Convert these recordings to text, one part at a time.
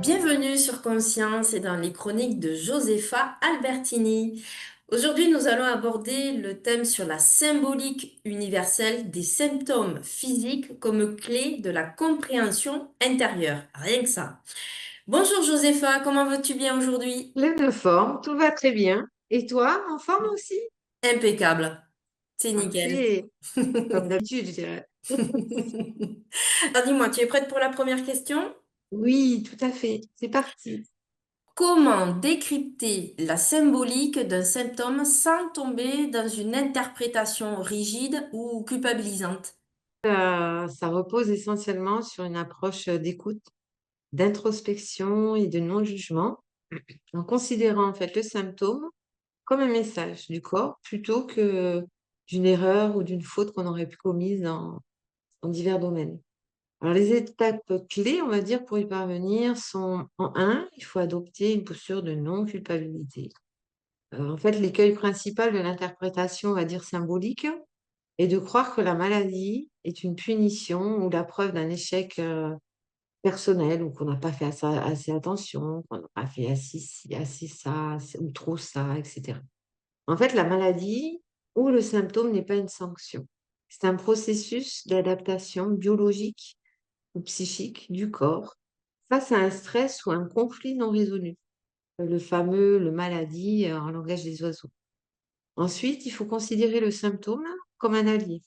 Bienvenue sur Conscience et dans les chroniques de Josefa Albertini. Aujourd'hui, nous allons aborder le thème sur la symbolique universelle des symptômes physiques comme clé de la compréhension intérieure. Rien que ça. Bonjour Josefa, comment vas-tu bien aujourd'hui? Pleine de forme, tout va très bien. Et toi, en forme aussi? Impeccable. C'est nickel. Parfait, comme d'habitude, je dirais. Alors dis-moi, tu es prête pour la première question? Oui, tout à fait. C'est parti. Comment décrypter la symbolique d'un symptôme sans tomber dans une interprétation rigide ou culpabilisante? Ça repose essentiellement sur une approche d'écoute, d'introspection et de non-jugement, en considérant en fait le symptôme comme un message du corps plutôt que d'une erreur ou d'une faute qu'on aurait pu commise dans divers domaines. Alors, les étapes clés, on va dire, pour y parvenir sont en un, il faut adopter une posture de non-culpabilité. En fait, l'écueil principal de l'interprétation, on va dire symbolique, est de croire que la maladie est une punition ou la preuve d'un échec, personnel ou qu'on n'a pas fait assez attention, qu'on n'a pas fait assez ça, assez ou trop ça et cetera. En fait, la maladie ou le symptôme n'est pas une sanction. C'est un processus d'adaptation biologique ou psychique du corps face à un stress ou un conflit non résolu, le fameux «le maladie», en langage des oiseaux. Ensuite, il faut considérer le symptôme comme un allié,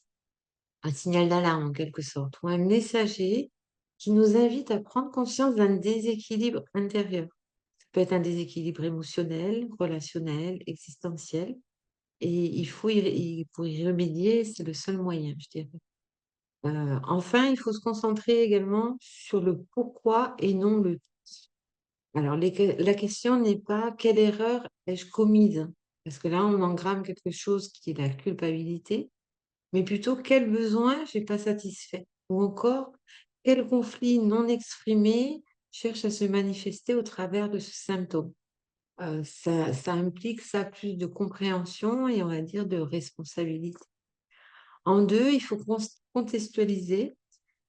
un signal d'alarme en quelque sorte, ou un messager qui nous invite à prendre conscience d'un déséquilibre intérieur. Ça peut être un déséquilibre émotionnel, relationnel, existentiel, et il faut pour y remédier, c'est le seul moyen, je dirais. Enfin, il faut se concentrer également sur le pourquoi et non le alors la question n'est pas: «Quelle erreur ai-je commise?» parce que là, on engramme quelque chose qui est la culpabilité, mais plutôt: «Quel besoin j'ai pas satisfait?» ou encore: «Quel conflit non exprimé cherche à se manifester au travers de ce symptôme?» Ça implique ça plus de compréhension et on va dire de responsabilité. En 2, il faut contextualiser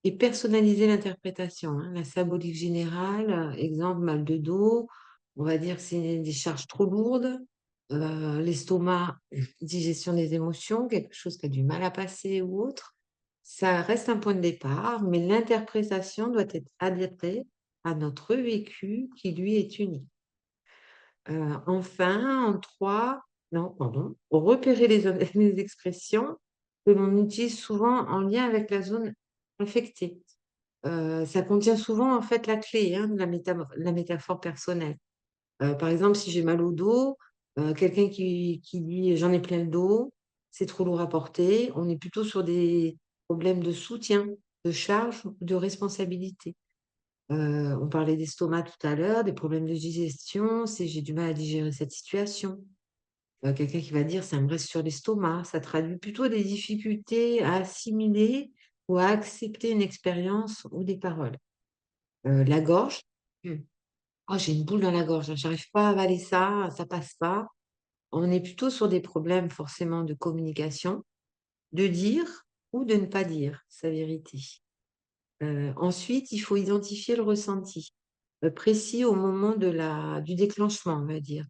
et personnaliser l'interprétation, hein. La symbolique générale, exemple mal de dos, on va dire que c'est des charges trop lourdes, l'estomac, digestion des émotions, quelque chose qui a du mal à passer ou autre. Ça reste un point de départ, mais l'interprétation doit être adaptée à notre vécu qui lui est unique. Enfin, en 3, non, pardon, repérer les expressions que l'on utilise souvent en lien avec la zone affectée. Ça contient souvent, en fait, la clé, hein, de la métaphore personnelle. Par exemple, si j'ai mal au dos, quelqu'un qui dit: «J'en ai plein le dos, c'est trop lourd à porter», on est plutôt sur des problèmes de soutien, de charge ou de responsabilité. On parlait d'estomac tout à l'heure, des problèmes de digestion, c'est: «J'ai du mal à digérer cette situation». Quelqu'un qui va dire: «Ça me reste sur l'estomac», ça traduit plutôt des difficultés à assimiler ou à accepter une expérience ou des paroles. La gorge, mmh. «Oh, j'ai une boule dans la gorge, hein, j'arrive pas à avaler ça, ça passe pas». On est plutôt sur des problèmes forcément de communication, de dire ou de ne pas dire sa vérité. Ensuite, il faut identifier le ressenti, précis au moment du déclenchement, on va dire.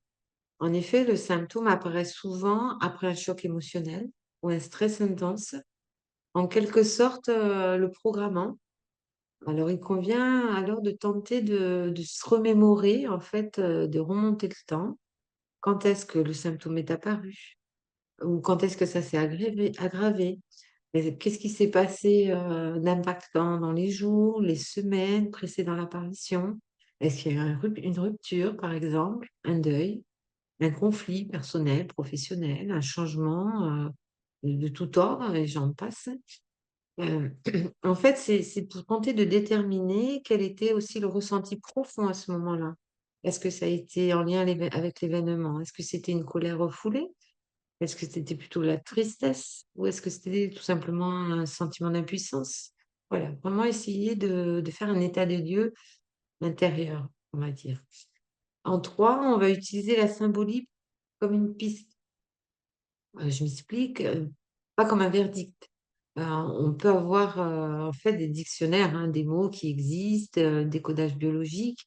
En effet, le symptôme apparaît souvent après un choc émotionnel ou un stress intense, en quelque sorte, le programmant. Alors, il convient alors de tenter de se remémorer, en fait, de remonter le temps. Quand est-ce que le symptôme est apparu? Ou quand est-ce que ça s'est aggravé? Et qu'est-ce qui s'est passé, d'impactant dans les jours, les semaines précédant l'apparition? Est-ce qu'il y a eu une rupture, par exemple, un deuil, un conflit personnel, professionnel, un changement, de tout ordre et j'en passe? Hem, en fait, c'est pour tenter de déterminer quel était aussi le ressenti profond à ce moment-là. Est-ce que ça a été en lien avec l'événement? Est-ce que c'était une colère refoulée? Est-ce que c'était plutôt la tristesse? Ou est-ce que c'était tout simplement un sentiment d'impuissance? Voilà, vraiment essayer de faire un état des lieux intérieur, on va dire. En 3, on va utiliser la symbolique comme une piste. Je m'explique, pas comme un verdict. On peut avoir, en fait des dictionnaires, hein, des mots qui existent, des codages biologiques,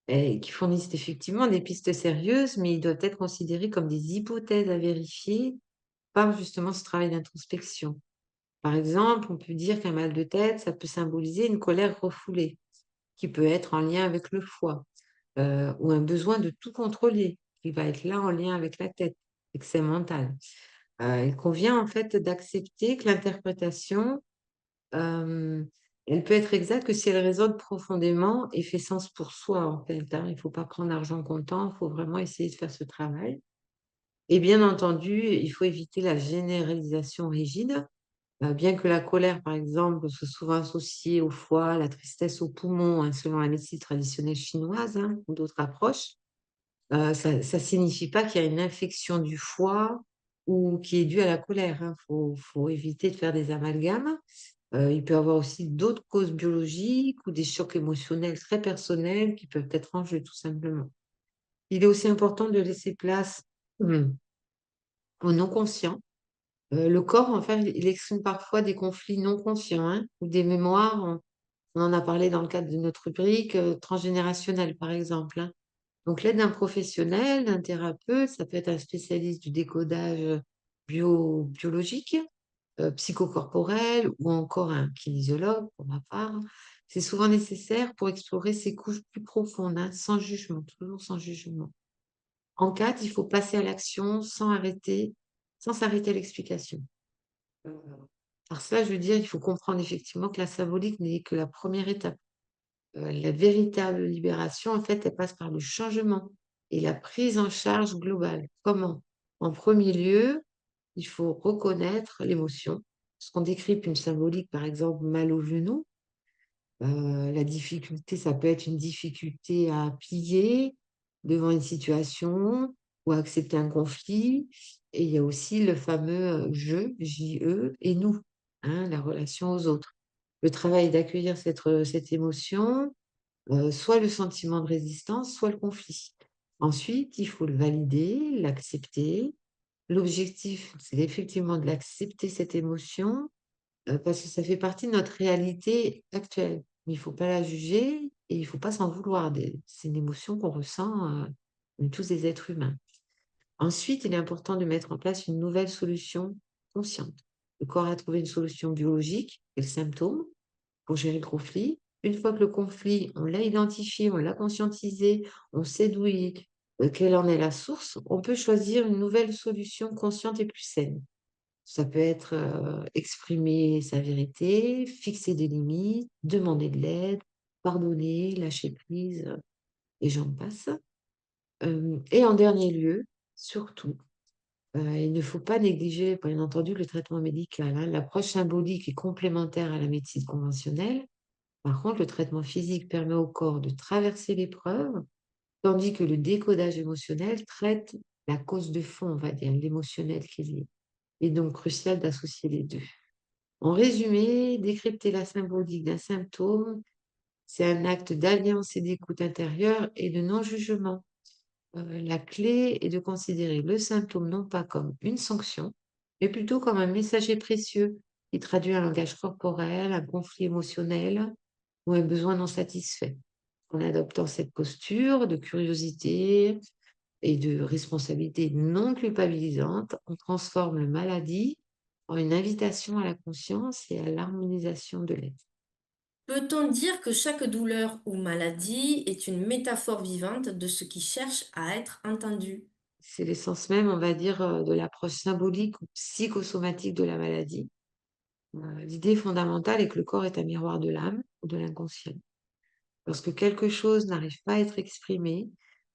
et qui fournissent effectivement des pistes sérieuses, mais ils doivent être considérés comme des hypothèses à vérifier par justement ce travail d'introspection. Par exemple, on peut dire qu'un mal de tête, ça peut symboliser une colère refoulée, qui peut être en lien avec le foie, ou un besoin de tout contrôler, qui va être là en lien avec la tête, excès mental. Il convient en fait d'accepter que l'interprétation, hem, elle peut être exacte que si elle résonne profondément et fait sens pour soi, en fait, hein. Il ne faut pas prendre argent comptant, il faut vraiment essayer de faire ce travail et bien entendu, il faut éviter la généralisation rigide. Bien que la colère, par exemple, soit souvent associée au foie, la tristesse aux poumons, hein, selon la médecine traditionnelle chinoise, hein, ou d'autres approches, ça signifie pas qu'il y a une infection du foie ou qui est due à la colère, hein. Faut éviter de faire des amalgames. Il peut y avoir aussi d'autres causes biologiques ou des chocs émotionnels très personnels qui peuvent être en jeu, tout simplement. Il est aussi important de laisser place, mmh, au non conscient. Le corps, en fait, il exprime parfois des conflits non conscients, hein, ou des mémoires, on en a parlé dans le cadre de notre rubrique, transgénérationnelle, par exemple, hein. Donc l'aide d'un professionnel, d'un thérapeute, ça peut être un spécialiste du décodage, biologique, psychocorporel ou encore un kinésiologue, pour ma part, hein. C'est souvent nécessaire pour explorer ces couches plus profondes, hein, sans jugement, toujours sans jugement. En cas, il faut passer à l'action sans s'arrêter à l'explication. Heu, Par cela, je veux dire, il faut comprendre effectivement que la symbolique n'est que la première étape. La véritable libération, en fait, elle passe par le changement et la prise en charge globale. Comment? En premier lieu, il faut reconnaître l'émotion. Parce qu'on décrypte une symbolique, par exemple, mal au genou, la difficulté, ça peut être une difficulté à plier devant une situation ou à accepter un conflit et il y a aussi le fameux, «je», J-E et «nous», hein, la relation aux autres. Le travail est d'accueillir cette émotion, soit le sentiment de résistance, soit le conflit. Ensuite, il faut le valider, l'accepter. L'objectif, c'est effectivement de l'accepter cette émotion, parce que ça fait partie de notre réalité actuelle. Mais il faut pas la juger et il faut pas s'en vouloir des c'est une émotion qu'on ressent, on est tous des êtres humains. Ensuite, il est important de mettre en place une nouvelle solution consciente. Le corps a trouvé une solution biologique, et le symptôme, pour gérer le conflit. Une fois que le conflit, on l'a identifié, on l'a conscientisé, on sait quelle en est la source, on peut choisir une nouvelle solution consciente et plus saine. Ça peut être, exprimer sa vérité, fixer des limites, demander de l'aide, pardonner, lâcher prise, et j'en passe. Et en dernier lieu, surtout, il ne faut pas négliger, bien entendu, le traitement médical, hein. L'approche symbolique est complémentaire à la médecine conventionnelle. Par contre, le traitement physique permet au corps de traverser l'épreuve, tandis que le décodage émotionnel traite la cause de fond, on va dire, l'émotionnel qui est lié. Il est donc crucial d'associer les 2. En résumé, décrypter la symbolique d'un symptôme, c'est un acte d'alliance et d'écoute intérieure et de non-jugement. La clé est de considérer le symptôme non pas comme une sanction, mais plutôt comme un messager précieux qui traduit un langage corporel, un conflit émotionnel ou un besoin non satisfait. En adoptant cette posture de curiosité et de responsabilité non culpabilisante, on transforme la maladie en une invitation à la conscience et à l'harmonisation de l'être. Peut-on dire que chaque douleur ou maladie est une métaphore vivante de ce qui cherche à être entendu? C'est l'essence même, on va dire, de l'approche symbolique ou psychosomatique de la maladie. L'idée fondamentale est que le corps est un miroir de l'âme ou de l'inconscient. Lorsque quelque chose n'arrive pas à être exprimé,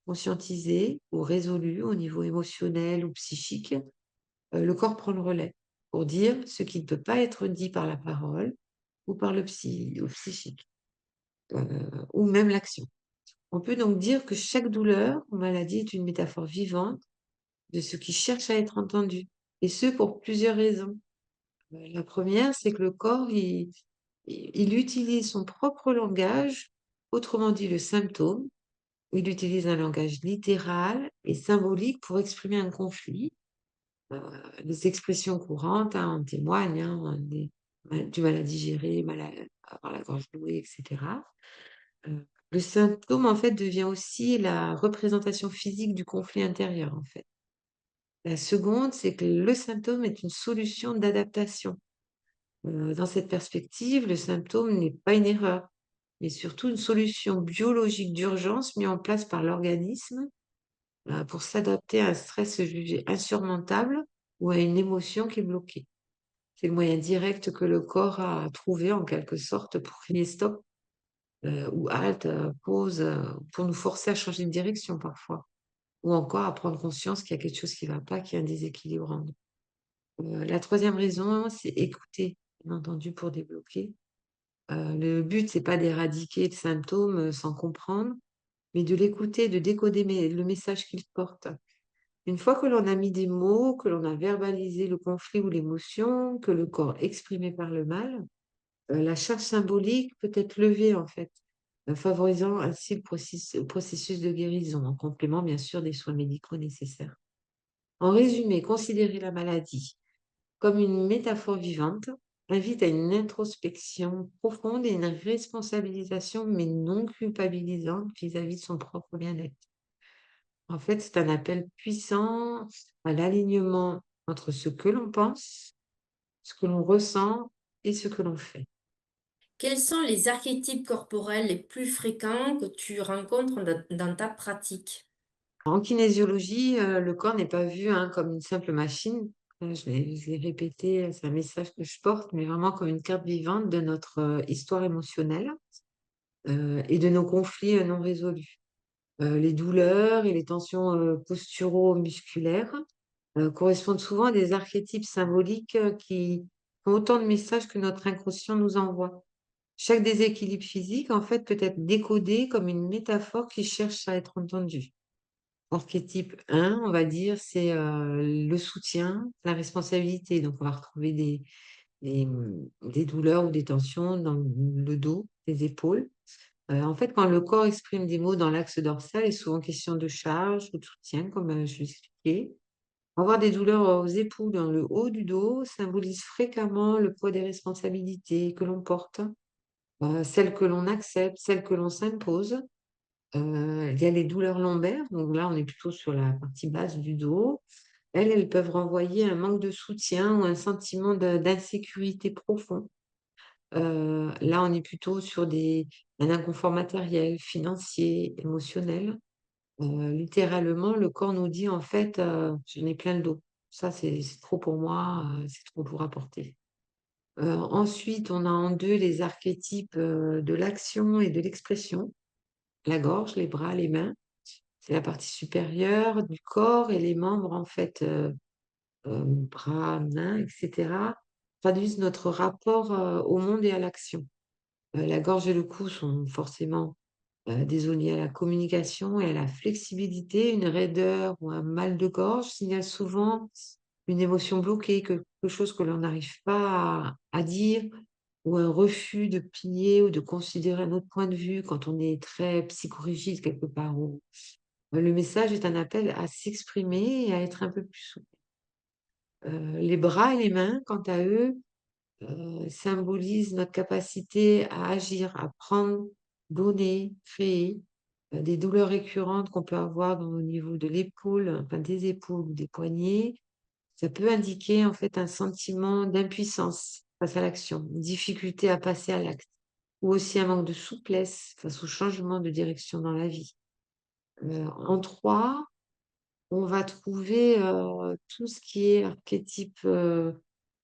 conscientisé ou résolu au niveau émotionnel ou psychique, le corps prend le relais pour dire ce qui ne peut pas être dit par la parole ou par le psychique, ou même l'action. On peut donc dire que chaque douleur ou maladie est une métaphore vivante de ce qui cherche à être entendu, et ce pour plusieurs raisons. La première, c'est que le corps, il utilise son propre langage, autrement dit le symptôme. Il utilise un langage littéral et symbolique pour exprimer un conflit. Heu, les expressions courantes, hein, en témoignent, hein, du mal à digérer, mal à avoir la gorge nouée et cetera. Le symptôme, en fait, devient aussi la représentation physique du conflit intérieur, en fait. La seconde, c'est que le symptôme est une solution d'adaptation. Dans cette perspective, le symptôme n'est pas une erreur, mais surtout une solution biologique d'urgence mise en place par l'organisme, pour s'adapter à un stress jugé insurmontable ou à une émotion qui est bloquée. C'est le moyen direct que le corps a trouvé en quelque sorte pour crier stop, ou halte, pause, pour nous forcer à changer de direction parfois, ou encore à prendre conscience qu'il y a quelque chose qui ne va pas, qu'il y a un déséquilibre en nous. La troisième raison, c'est écouter, bien entendu, pour débloquer. Le but, c'est pas d'éradiquer le symptôme, sans comprendre, mais de l'écouter, de décoder le message qu'il porte. Une fois que l'on a mis des mots, que l'on a verbalisé le conflit ou l'émotion, que le corps exprimé par le mal, la charge symbolique peut être levée en fait, favorisant ainsi le processus de guérison, en complément bien sûr des soins médicaux nécessaires. En résumé, considérer la maladie comme une métaphore vivante invite à une introspection profonde et une responsabilisation, mais non culpabilisante vis-à-vis de son propre bien-être. En fait, c'est un appel puissant à l'alignement entre ce que l'on pense, ce que l'on ressent et ce que l'on fait. Quels sont les archétypes corporels les plus fréquents que tu rencontres dans ta pratique? En kinésiologie, le corps n'est pas vu, hein, comme une simple machine. Je l'ai répété, c'est un message que je porte, mais vraiment comme une carte vivante de notre, histoire émotionnelle, et de nos conflits, non résolus. Les douleurs et les tensions, posturaux-musculaires, correspondent souvent à des archétypes symboliques, qui ont autant de messages que notre inconscient nous envoie. Chaque déséquilibre physique, en fait, peut être décodé comme une métaphore qui cherche à être entendue. Archétype 1, on va dire, c'est, le soutien, la responsabilité. Donc on va retrouver des douleurs ou des tensions dans le dos, les épaules. En fait, quand le corps exprime des mots dans l'axe dorsal, il est souvent question de charge ou de soutien, comme, je l'expliquais. Avoir des douleurs, aux épaules, dans le haut du dos, symbolise fréquemment le poids des responsabilités que l'on porte, celles que l'on accepte, celles que l'on s'impose. Il y a les douleurs lombaires, donc là, on est plutôt sur la partie basse du dos. Elles peuvent renvoyer un manque de soutien ou un sentiment d'insécurité profond. Là, on est plutôt sur un inconfort matériel, financier, émotionnel. Littéralement, le corps nous dit en fait, «J'en ai plein le dos. Ça, c'est trop pour moi, c'est trop lourd à porter». Ensuite, on a en 2 les archétypes, de l'action et de l'expression. La gorge, les bras, les mains. C'est la partie supérieure du corps et les membres en fait, bras, mains et cetera, traduisent notre rapport, au monde et à l'action. La gorge et le cou sont forcément, des zones liées à la communication et à la flexibilité. Une raideur ou un mal de gorge signale souvent une émotion bloquée, quelque chose que l'on n'arrive pas à dire ou un refus de plier ou de considérer un autre point de vue quand on est très psychorigide quelque part. Le message est un appel à s'exprimer et à être un peu plus souple. Les bras et les mains, quant à eux, symbolisent notre capacité à agir, à prendre, donner, créer. Des douleurs récurrentes qu'on peut avoir au niveau de l'épaule, enfin des épaules ou des poignets, ça peut indiquer en fait un sentiment d'impuissance face à l'action, une difficulté à passer à l'acte ou aussi un manque de souplesse face au changement de direction dans la vie. En 3, on va trouver, tout ce qui est archétype,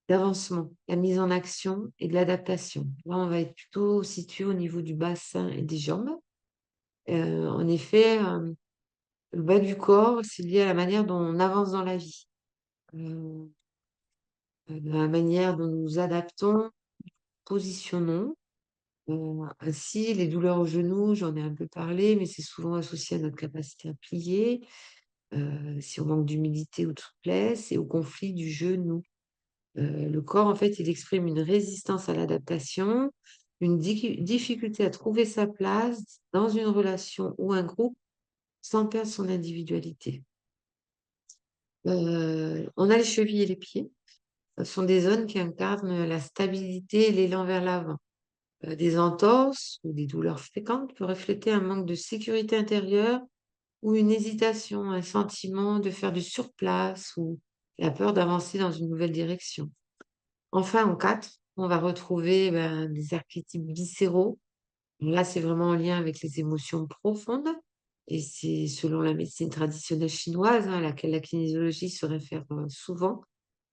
d'avancement, la mise en action et de l'adaptation. Là, on va être plutôt situé au niveau du bassin et des jambes. En effet, le bas du corps, c'est lié à la manière dont on avance dans la vie, heu, de la manière dont nous nous adaptons, positionnons. Ainsi, les douleurs aux genoux, j'en ai un peu parlé, mais c'est souvent associé à notre capacité à plier, si on manque d'humidité ou de souplesse et au conflit du genou. Le corps, en fait, il exprime une résistance à l'adaptation, une difficulté à trouver sa place dans une relation ou un groupe sans perdre son individualité. On a les chevilles et les pieds. Ce sont des zones qui incarnent la stabilité et l'élan vers l'avant. Des entorses ou des douleurs fréquentes peuvent refléter un manque de sécurité intérieure ou une hésitation, un sentiment de faire du surplace ou la peur d'avancer dans une nouvelle direction. Enfin, en 4, on va retrouver, des archétypes viscéraux. Là, c'est vraiment en lien avec les émotions profondes et c'est selon la médecine traditionnelle chinoise, hein, à laquelle la kinésiologie se réfère, souvent.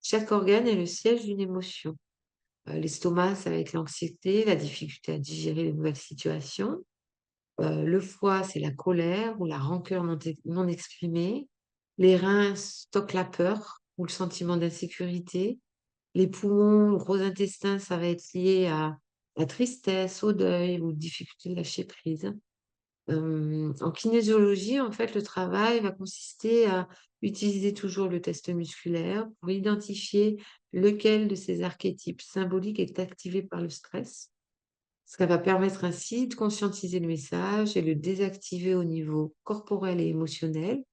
Chaque organe est le siège d'une émotion. L'estomac, ça va être l'anxiété, la difficulté à digérer les nouvelles situations. Le foie, c'est la colère ou la rancœur non exprimée. Les reins stockent la peur ou le sentiment d'insécurité. Les poumons, le gros intestin, ça va être lié à la tristesse, au deuil ou difficulté de lâcher prise. En kinésiologie, en fait, le travail va consister à utiliser toujours le test musculaire pour identifier lequel de ces archétypes symboliques est activé par le stress. Ça va permettre ainsi de conscientiser le message et le désactiver au niveau corporel et émotionnel.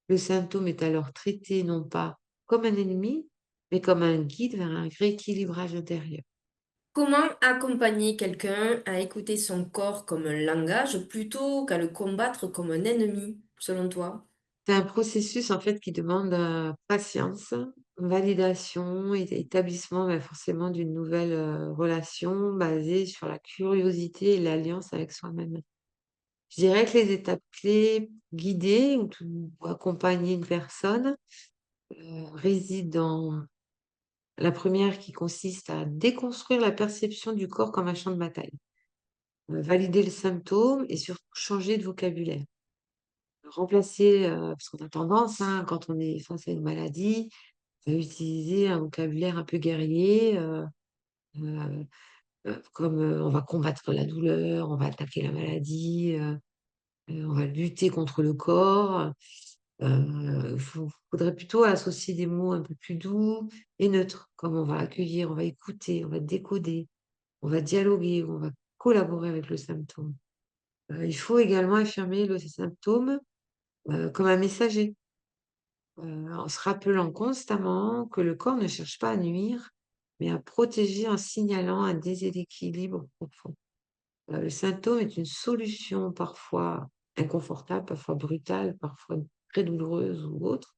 Le symptôme est alors traité non pas comme un ennemi, mais comme un guide vers un rééquilibrage intérieur. Comment accompagner quelqu'un à écouter son corps comme un langage plutôt qu'à le combattre comme un ennemi, selon toi? C'est un processus en fait qui demande, patience, validation et établissement, forcément d'une nouvelle, relation basée sur la curiosité et l'alliance avec soi-même. Je dirais que les étapes clés, guider ou accompagner une personne, résident dans la première qui consiste à déconstruire la perception du corps comme un champ de bataille, valider le symptôme et surtout changer de vocabulaire. Remplacer, parce qu'on a tendance, hein, quand on est face à une maladie, à utiliser un vocabulaire un peu guerrier, heu comme, on va combattre la douleur, on va attaquer la maladie, on va lutter contre le corps. Faudrait plutôt associer des mots un peu plus doux et neutres, comme on va accueillir, on va écouter, on va décoder, on va dialoguer, on va collaborer avec le symptôme. Il faut également affirmer le symptôme, comme un messager. En se rappelant constamment que le corps ne cherche pas à nuire, mais à protéger en signalant un déséquilibre profond. Le symptôme est une solution parfois inconfortable, parfois brutale, parfois très douloureuse ou autre,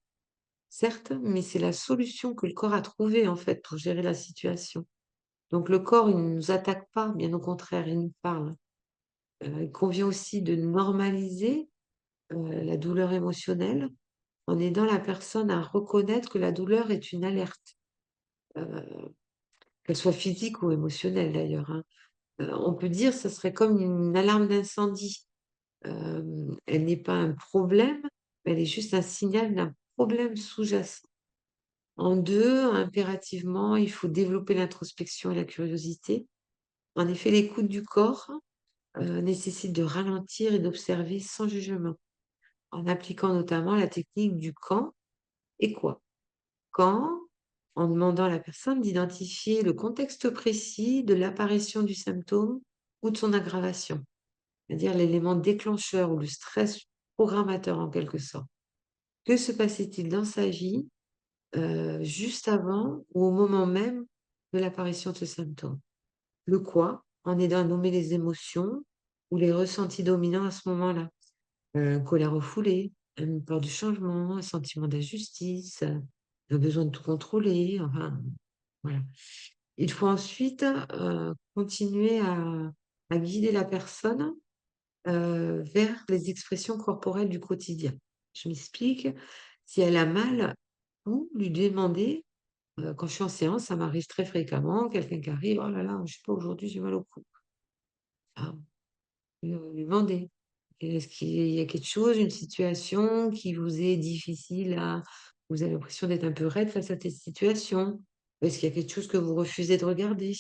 certes, mais c'est la solution que le corps a trouvée en fait pour gérer la situation. Donc le corps, il ne nous attaque pas, bien au contraire, il nous parle. Il convient aussi de normaliser, la douleur émotionnelle en aidant la personne à reconnaître que la douleur est une alerte, heu, qu'elle soit physique ou émotionnelle d'ailleurs, hein. On peut dire ce serait comme une alarme d'incendie. Elle n'est pas un problème, elle est juste un signal d'un problème sous-jacent. En 2, impérativement, il faut développer l'introspection et la curiosité. En effet, l'écoute du corps, nécessite de ralentir et d'observer sans jugement, en appliquant notamment la technique du quand et quoi. Quand, en demandant à la personne d'identifier le contexte précis de l'apparition du symptôme ou de son aggravation, c'est-à-dire l'élément déclencheur ou le stress programmateur en quelque sorte. Que se passait-il dans sa vie, juste avant ou au moment même de l'apparition de ce symptôme? Le quoi, en aidant à nommer les émotions ou les ressentis dominants à ce moment-là. Colère refoulée, une peur du changement, un sentiment d'injustice, le besoin de tout contrôler, enfin, voilà. Il faut ensuite, continuer à guider la personne, vers les expressions corporelles du quotidien. Je m'explique, si elle a mal, ou lui demander, quand je suis en séance, ça m'arrive très fréquemment, quelqu'un qui arrive: «Oh là là, je sais pas, aujourd'hui j'ai mal au cou». Ah, lui demander: «Est-ce qu'il y a quelque chose, une situation qui vous est difficile à vous avez l'impression d'être un peu raide face à cette situation? Est-ce qu'il y a quelque chose que vous refusez de regarder?»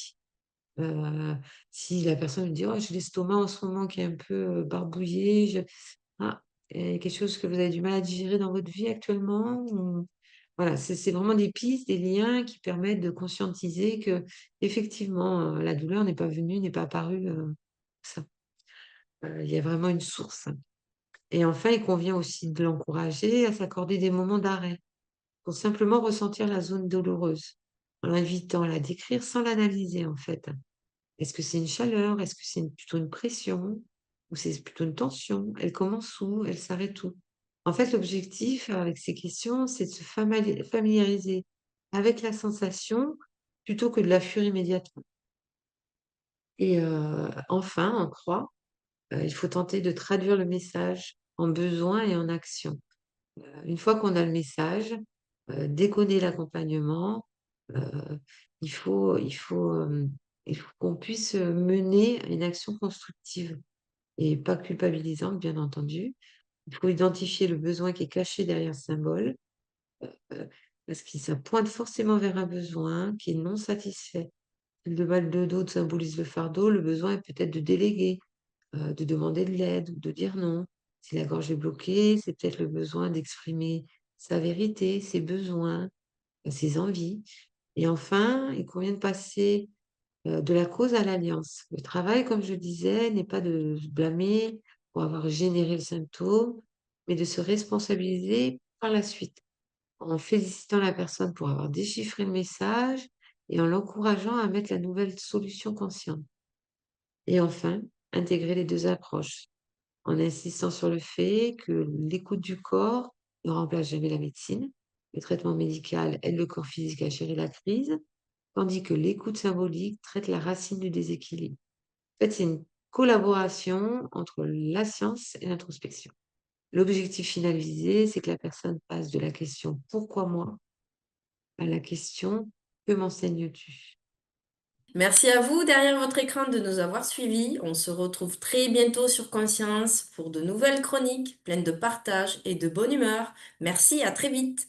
Heu, Si la personne me dit: «Oh, j'ai l'estomac en ce moment qui est un peu, barbouillé, je» ah, quelque chose que vous avez du mal à digérer dans votre vie actuellement? Ou voilà, c'est vraiment des pistes, des liens qui permettent de conscientiser qu'effectivement, la douleur n'est pas apparue, ça. Il y a vraiment une source. Et enfin, il convient aussi de l'encourager à s'accorder des moments d'arrêt pour simplement ressentir la zone douloureuse, en l'invitant à la décrire sans l'analyser, en fait. Est-ce que c'est une chaleur? Est-ce que c'est plutôt une pression? Ou c'est plutôt une tension? Elle commence où? Elle s'arrête où? En fait, l'objectif avec ces questions, c'est de se familiariser avec la sensation plutôt que de la fuir immédiatement. Et enfin, en croix, il faut tenter de traduire le message en besoin et en action. Une fois qu'on a le message, décoder l'accompagnement, heu, il faut qu'on puisse, mener une action constructive et pas culpabilisante, bien entendu. Il faut identifier le besoin qui est caché derrière ce symbole, heu, parce que ça pointe forcément vers un besoin qui est non satisfait. Le mal de dos symbolise le fardeau, le besoin est peut-être de déléguer, de demander de l'aide ou de dire non. Si la gorge est bloquée, c'est peut-être le besoin d'exprimer sa vérité, ses besoins, ses envies. Et enfin, il convient de passer, de la cause à l'alliance. Le travail, comme je disais, n'est pas de se blâmer pour avoir généré le symptôme, mais de se responsabiliser par la suite, en félicitant la personne pour avoir déchiffré le message et en l'encourageant à mettre la nouvelle solution consciente. Et enfin, intégrer les 2 approches, en insistant sur le fait que l'écoute du corps ne remplace jamais la médecine. Le traitement médical aide le corps physique à gérer la crise, tandis que l'écoute symbolique traite la racine du déséquilibre. En fait, c'est une collaboration entre la science et l'introspection. L'objectif final visé, c'est que la personne passe de la question «Pourquoi moi?» à la question «Que m'enseignes-tu?» Merci à vous derrière votre écran de nous avoir suivis. On se retrouve très bientôt sur Conscience pour de nouvelles chroniques pleines de partage et de bonne humeur. Merci, à très vite.